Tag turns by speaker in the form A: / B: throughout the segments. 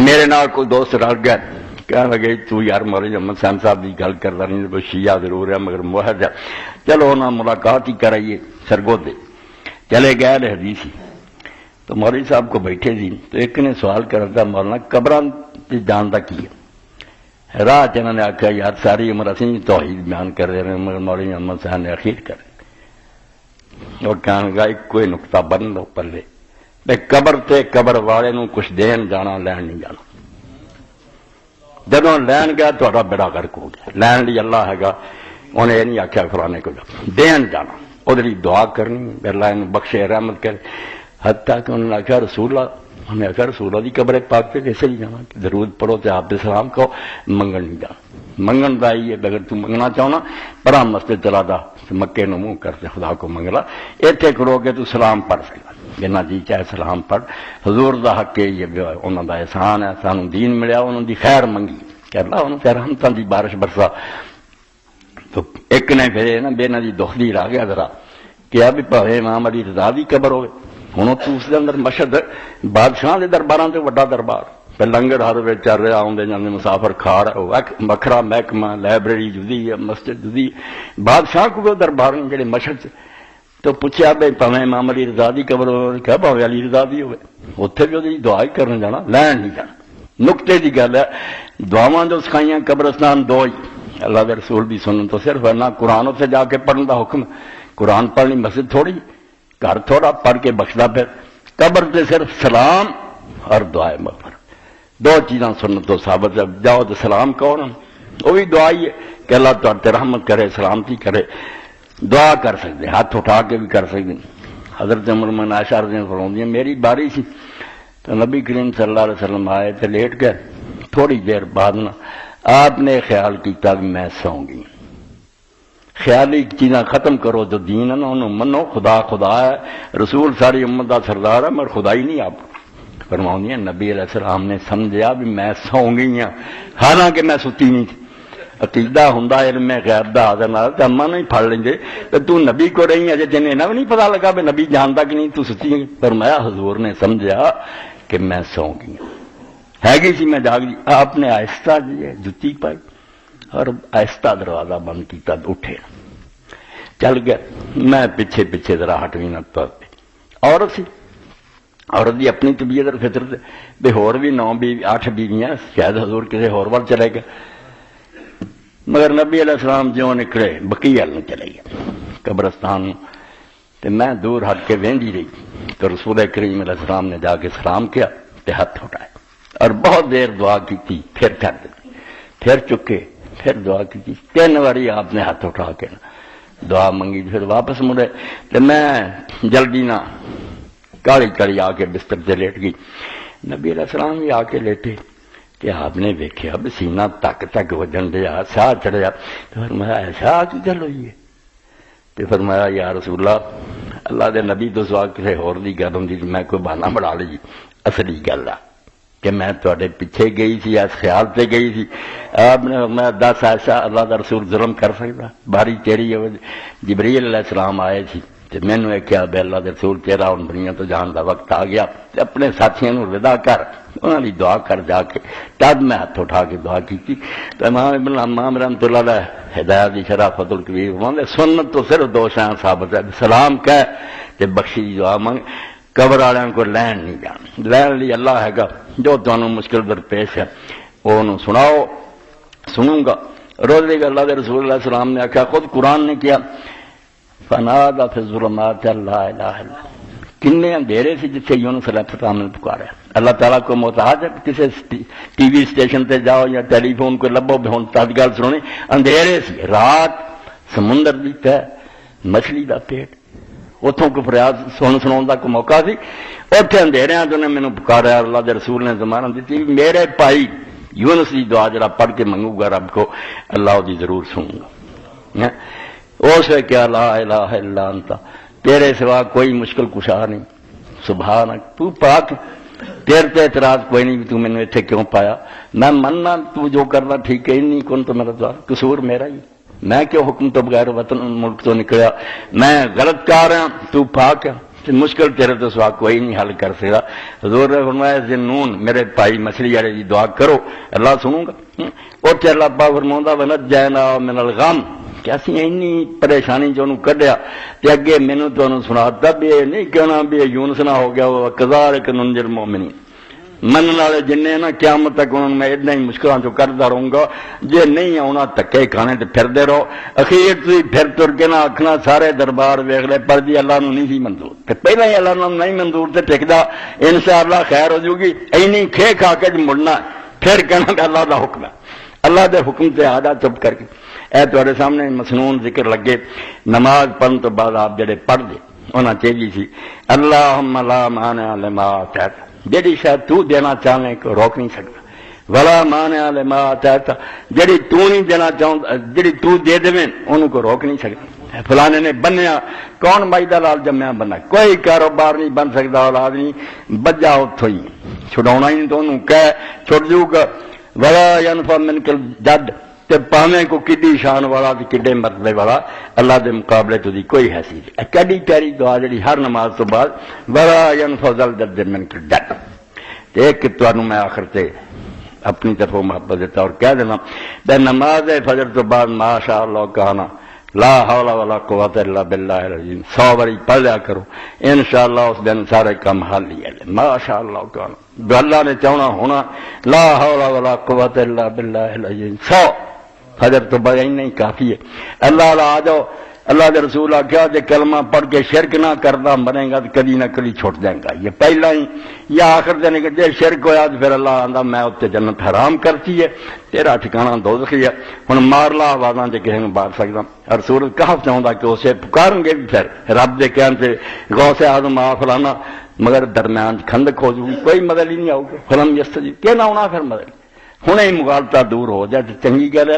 A: میرے نال کوئی دوست رل گیا کہنے لگے تو یار مولوی محمد حسین صاحب کی گل کرتا نہیں، شیعہ ضرور ہے مگر موحد ہے، چلو انہوں ملاقات ہی کرائیے سرگودے چلے گئے حدیث ہی تو مولوی صاحب کو بیٹھے تھی تو ایک نے سوال کر رہا تھا مولانا قبراں جانتا کی ہے؟ راہ انہوں نے آخیا یار ساری عمر اسی توحید بیان کر رہے ہیں مگر مولوی محمد حسین نے اخیر کر اور کہنے لگا ایک کوئی نقطہ بن لو پلے بے قبر تے قبر والے نو کچھ دین جانا لین نہیں جانا، جدوں لین گیا تھوڑا بیڑا غرق ہو گیا، لین لی اللہ ہے گا انہیں یہ نہیں آخیا فلانے کو دین جانا ادھر دعا کرنی اللہ ان بخشے رحمت کرے، حتیٰ کہ انہوں نے آخیا رسول اللہ، انہوں نے آخیا رسول اللہ دی قبر پاک پہ کیسے نہیں جانا، درود پڑھو تے آپ سلام کہو، منگن نہیں جانا، منگن دا ہی ہے اگر تو منگنا چاہنا پرا مسجد چلا دا مکے نو منہ کرتے خدا کو منگلا، ایتھے کھڑو گے تو سلام پڑھ سکتا جنا جی چاہے سلام پڑھ، حضور دا حق ہے یہ انہوں دا احسان ہے سانو دین ملیا انہوں دی خیر منگی کہ اللہ انہوں سے رحمتاں دی بارش برسا۔ تو ایک نے پھر نا بے نا دی دکھ دی آ گیا ذرا کہ اب بھاوے امام علی رضا دی قبر ہوئے ہوں تو اس دے اندر مشہد بادشاہ دے درباراں تے وڈا دربار پہ لنگر ہر ویل چل رہا آدھے جانے مسافر کھا رہا وکھرا محکمہ لائبریری جدی ہے مسجد جدی بادشاہ کو دربار جڑے مشہد تو پوچھا بھائی پاویں امام علی رضا دی قبر کہا پاویں علی رضا دی ہوئے اتنے بھی وہ دعا ہی کرنے جانا لین نہیں جانا۔ نقطے کی گل ہے دعاواں جو سکھائیاں قبرستان دو ہی اللہ کے رسول دی سنن تو صرف ہے نہ قرآن اتنے جا کے پڑھنے کا حکم، قرآن پڑھنی مسجد تھوڑی گھر تھوڑا پڑھ کے بخشتا پھر، قبر سے صرف سلام اور دعائے مغفرت دو چیزاں سنن تو ثابت ہے، جاؤ تو سلام کہو نا وہ بھی دعا ہی ہے کہ اللہ تعالی رحمت کرے سلامتی کرے، دعا کر سکتے ہاتھ اٹھا کے بھی کر سکتے۔ حضرت عمر من عائشہ رضی اللہ عنہا فرماتی ہیں میری باری سی تو نبی کریم صلی اللہ علیہ وسلم آئے تو لیٹ گئے، تھوڑی دیر بعد نا آپ نے خیال کیتا کہ میں سوں گی، خیالی چیزاں ختم کرو جو دین ہے نا انہوں منو، خدا خدا ہے رسول ساری امت دا سردار ہے مگر خدا ہی نہیں آپ فرماؤں نبی علیہ السلام نے سمجھا بھی میں سوں گئی ہوں حالانکہ میں ستی نہیں تھی۔ عقیدہ ہوں علم غیب دا حاضر نال تے اما نہیں پڑھ لیں تو نبی کو رہی اجے تین بھی نہیں پتا لگا بھی نبی جانتا کہ نہیں تو سچی ہے، فرمایا حضور نے سمجھا کہ میں سو گئی ہوں ہے گی سی میں جاگ گئی، آپ نے آہستہ جی جتی پائی اور آہستہ دروازہ بند کیتا اٹھے چل گیا، میں پیچھے پیچھے ذرا ہٹ بھی نہ طور پہ عورت سی، عورت دی اپنی طبیعت اور فطرت بھی ہور بھی 9 بیوی 8 بیویاں شاید حضور کسی ہور وال چلے گئے مگر نبی علیہ السلام جو نکلے بقیہ نہ چلے گئے قبرستان تے میں دور ہٹ کے وہندی رہی تو رسول کریم علیہ السلام نے جا کے سلام کیا تے ہاتھ اٹھائے اور بہت دیر دعا کی تھی، پھر کر دی پھر چکے پھر دعا کی تھی 3 باری آپ نے ہاتھ اٹھا کے دعا منگی پھر واپس مڑے تے میں جلدی نہ کالی کالی آ کے بستر سے لیٹ گئی، نبی علیہ السلام بھی آ کے لیٹے کہ آپ نے دیکھا اب سینہ تک تک وجن دیا ساہ چڑھیا تو فرمایا ایسا کی گل ہوئی ہے تو فرمایا یا رسول اللہ دے نبی تو سوا کسی ہور دی گل ہوندی میں کوئی بہانہ بنا لی اصلی گل ہے کہ میں تواڈے پیچھے گئی سی اس خیال سے گئی سی آپ نے فرمایا 10 ایسا اللہ دا رسول ظلم کر سکتا باری تیری جبریل علیہ السلام آئے تھی تو میں نے کیا بے اللہ دے رسول تیرا ان دنیا تو جان دا وقت آ گیا اپنے ساتھیوں کو ودا کر انہوں نے دعا کر جا کے تب میں ہاتھ اٹھا کے دعا کی تھی تو امام ابن امام رحمۃ اللہ علیہ ہدایت دی شرح فتح الکبیر فرماتے سنت تو صرف 2 شیاں ثابت ہے سلام کہہ تے بخشی دی دعا منگ، قبر والوں کو لین نہیں جان، لین لی اللہ ہے گا جو تمہیں مشکل درپیش ہے وہ انہوں سناؤ سنوں گا۔ روز دی اللہ دے رسول اللہ علیہ السلام نے آخیا خود قرآن نے کیا فنادى في الظلمات لا الہ الا کنے اندھیرے سے جتنے یونس علیہ السلام نے پکارا اللہ تعالیٰ کو محتاج ہے کسی ٹی وی اسٹیشن تے جاؤ یا ٹیلی فون کو لبو ہوں تد گل سنونی اندھیرے سے رات سمندر دی تہ مچھلی دا پیٹ اتوں کو فریاد سناؤں کا کوئی موقع سی اتنے اندھیرے تو نے مینوں پکارا اللہ دے رسول نے زمانہ دیتی میرے بھائی یونس دی دعا جڑا پڑھ کے منگوں گا رب کو اللہ دی ضرور سنوں گا اس ہے کیا لا الہ الا انت تیرے سوا کوئی مشکل کشا نہیں سبحانک تو پاک تیرے تے اعتراض کوئی نہیں تو میں نے اتنے کیوں پایا میں مننا تو جو کرنا ٹھیک ہے ہی نہیں کون تو میرا تو قصور میرا ہی میں کیوں حکم تو بغیر وطن ملک تو نکلیا میں غلط کر رہا تو پاک ہے مشکل تیرے تو سوا کوئی نہیں حل کر سکتا. حضور نے فرمایا ذنون میرے بھائی مچھلی والے دی دعا کرو اللہ سنوں گا. اٹھ اللہ پاک فرماؤندا ونجینا من الغم کہ اسی اینی پریشانی جو کڈیا تے اگے مینوں تانوں سناتا بھی نہیں کہنا بھی یونس نہ ہو گیا وہ کذالک ننجی المؤمنین. من والے جن نا قیامت تک انہوں میں اتنا ہی مشکلوں چ کرتا رہوں گا. جے نہیں آنا دھکے کھانے تے پھردے رہو. اخیر تھی پھر تر کے نہ آخنا سارے دربار ویخ لے پر جی اللہ نو نہیں سی منظور تے پہلے ہی اللہ نو نہیں منظور تے ٹکدا انشاءاللہ خیر ہو جائے گی. اینی کھے کھا کے مڑنا پھر کہنا کہ اللہ دا حکم ہے. اللہ دے حکم تے آجا چپ کر کے اے تہاڈے سامنے مسنون ذکر لگے. نماز پڑھن تو بعد آپ جڑے پڑھ دے انہاں چاہیے سی اللہم لا مانع لما اعطیت جڑی شاید تو دینا چاہنے کو روک نہیں سکتا. ولا مانع لما اعطیت جڑی تو نہیں دینا چاہتا جڑی تو دے دے انہوں کو روک نہیں سکتا. فلانے نے بنیا کون مائی دا لال جمیا بننا کوئی کاروبار نہیں بن سکتا. اولاد نہیں بجا اتوں ہی چھڑاؤنا ہی نہیں تو انہوں کہہ چھوڑ جاؤ گا. ولا ینفع منک الجد تے پاویں کو کڈی شان والا تے کڈے مرتبے والا اللہ دے مقابلے تو دی کوئی حیثیت. کڈی پیاری دعا جڑی ہر نماز تو بعد ولا ینفع ذل جد منک الجد. تے ایک تانوں میں آخر تے اپنی طرفوں محبت دیتا اور کہہ دینا بے نماز فجر تو بعد ماشاء اللہ کہنا لا حول ولا قوت الا باللہ العظیم 100 باری پڑھ لیا کرو. انشاءاللہ اس دن سارے کام حل ہی ہے. ماشاء اللہ کہنا جو اللہ نے چاہنا ہونا لا حول ولا قوت الا باللہ العظیم 100 فجر تو بعد نہیں کافی ہے. اللہ آ جاؤ. اللہ کے رسول آخیا جی کلمہ پڑھ کے شرک نہ کرتا مرے گا تو کدی نہ کدی چھوٹ جائے گا. یہ پہلا ہی یا آخر دن کہ جی شرک ہوا تو پھر اللہ آتا میں اتنے جنت حرام کرتی ہے تیرا ٹھکانا دوزخی ہے. ہوں مار لا آوازاں جی کسی نے مار سکتا. اور سورج کہف چاہتا کہ اسے پکاریں گے بھی پھر رب دے کہن سے غوث اعظم آ فلانا مگر درمیان کھندک ہو جائے کوئی مدد ہی نہیں آؤ گا. فلم یستجیب کہ نہ ہونا پھر مدد ہوں ہی مغالطہ دور ہو جائے تو چنگی گل ہے.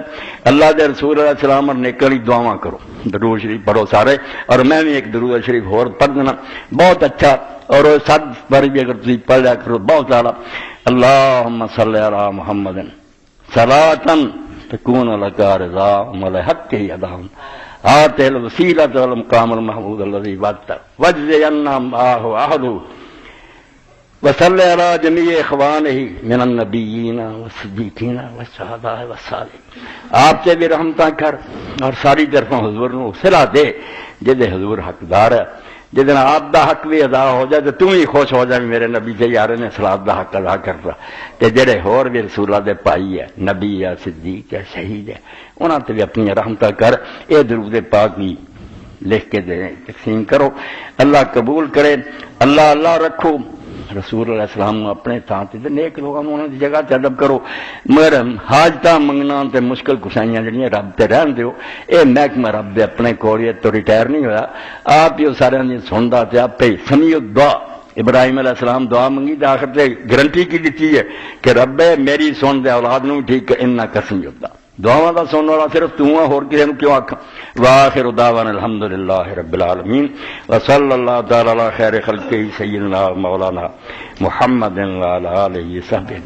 A: اللہ دے رسول علیہ السلام اور نیکڑی دعاواں کرو. درود شریف پڑھو سارے اور میں بھی ایک درود شریف اور پڑھ دینا بہت اچھا. اور 7 بار بھی اگر تھی پڑھ لیا کرو بہت زیادہ. اللہم صلی علی محمد صلاۃ تکون لک رضا ولحق ادام آتِ الوسیلۃ والمقام المحمود الذی وعدتہ واجزی عنا معہ عہدہ وصلی علی جمیع اخوانہ من النبیین والصدیقین والشہداء والصالحین. آپ سے بھی رحمتہ کر اور ساری طرفوں حضور نو صلہ دے جدے حضور حقدار ہے. جدن آپ دا حق بھی ادا ہو جائے تو تم ہی خوش ہو جائے میرے نبی سے یار نے صلاۃ دا حق ادا کرتا. تے جڑے ہور بھی رسولہ دے پائی ہے نبی ہے صدیق ہے شہید ہے انہاں تے بھی اپنی رحمتہ کر. اے درود پاک بھی لکھ کے دے تقسیم کرو. اللہ قبول کرے. اللہ اللہ رکھو. رسول اللہ السلام اپنے تھان تے نیک لوگوں انہاں دی جگہ تے ادب کرو. مگر حاجتاں منگنا تے مشکل کشائیاں جڑیاں رب تے رہن دیو. اے محکمہ رب دے اپنے کول تو ریٹائر نہیں ہویا. آپ ہی سارے دی سندا تے آپ ہی سمیع الدعا. ابراہیم علیہ السلام دعا منگی تے آخر تے گارنٹی کی دیتی ہے کہ رب میری سن دے اولاد نو ٹھیک انک سمیع الدعا. دعاواں دا سنن والا صرف تو ہے اور کسے نوں کیوں آکھاں. واخر دعوانا الحمدللہ رب العالمین وصلی اللہ تعالی علی خیر خلقہ سیدنا مولانا محمد وعلی آلہ وصحبہ.